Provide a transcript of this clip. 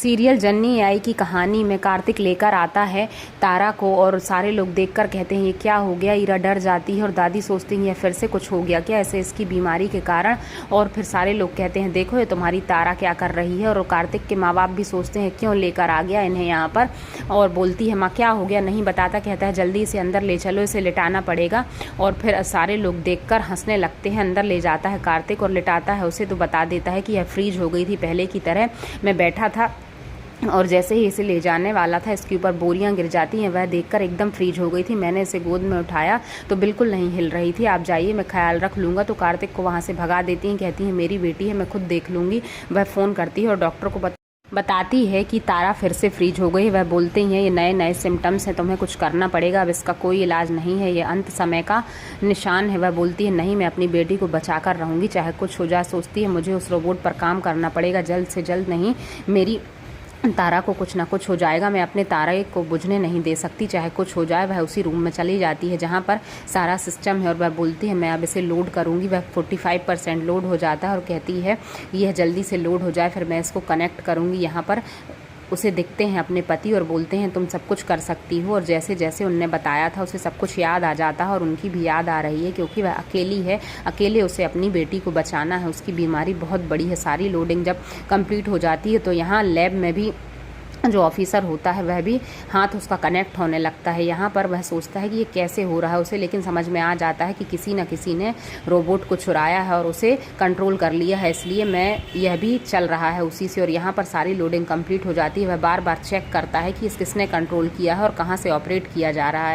Serial जन्नी आई की कहानी में कार्तिक लेकर आता है तारा को और सारे लोग देखकर कहते हैं ये क्या हो गया। ईरा डर जाती है और दादी सोचती हैं ये फिर से कुछ हो गया क्या ऐसे इसकी बीमारी के कारण। और फिर सारे लोग कहते हैं देखो ये तुम्हारी तारा क्या कर रही है। और कार्तिक के माँ बाप भी सोचते हैं क्यों लेकर आ गया इन्हें यहाँ पर। और बोलती है माँ क्या हो गया, नहीं बताता, कहता है जल्दी इसे अंदर ले चलो, इसे लिटाना पड़ेगा। और फिर सारे लोग देखकर हंसने लगते हैं। अंदर ले जाता है कार्तिक और लिटाता है उसे, तो बता देता है कि यह फ्रीज हो गई थी पहले की तरह। मैं बैठा था और जैसे ही इसे ले जाने वाला था इसके ऊपर बोरियां गिर जाती हैं। वह देखकर एकदम फ्रीज हो गई थी। मैंने इसे गोद में उठाया तो बिल्कुल नहीं हिल रही थी। आप जाइए, मैं ख्याल रख लूँगा। तो कार्तिक को वहाँ से भगा देती हैं, कहती हैं मेरी बेटी है, मैं खुद देख लूँगी। वह फ़ोन करती है और डॉक्टर को बताती है कि तारा फिर से फ्रीज हो गई। वह बोलते हैं ये नए नए सिम्टम्स हैं, तुम्हें कुछ करना पड़ेगा, अब इसका कोई इलाज नहीं है, ये अंत समय का निशान है। वह बोलती है नहीं, मैं अपनी बेटी को बचा कर रहूँगी चाहे कुछ हो जाए। सोचती है मुझे उस रोबोट पर काम करना पड़ेगा जल्द से जल्द, नहीं मेरी तारा को कुछ ना कुछ हो जाएगा। मैं अपने तारा को बुझने नहीं दे सकती चाहे कुछ हो जाए। वह उसी रूम में चली जाती है जहाँ पर सारा सिस्टम है और वह बोलती है मैं अब इसे लोड करूँगी। वह 45% लोड हो जाता है और कहती है यह जल्दी से लोड हो जाए फिर मैं इसको कनेक्ट करूँगी। यहाँ पर उसे दिखते हैं अपने पति और बोलते हैं तुम सब कुछ कर सकती हो। और जैसे जैसे उनने बताया था उसे सब कुछ याद आ जाता है और उनकी भी याद आ रही है क्योंकि वह अकेली है, अकेले उसे अपनी बेटी को बचाना है। उसकी बीमारी बहुत बड़ी है। सारी लोडिंग जब कंप्लीट हो जाती है तो यहाँ लैब में भी जो ऑफिसर होता है वह भी हाथ उसका कनेक्ट होने लगता है। यहाँ पर वह सोचता है कि ये कैसे हो रहा है उसे, लेकिन समझ में आ जाता है कि किसी न किसी ने रोबोट को चुराया है और उसे कंट्रोल कर लिया है, इसलिए मैं यह भी चल रहा है उसी से। और यहाँ पर सारी लोडिंग कंप्लीट हो जाती है। वह बार बार चेक करता है कि किसने कंट्रोल किया है और कहाँ से ऑपरेट किया जा रहा है।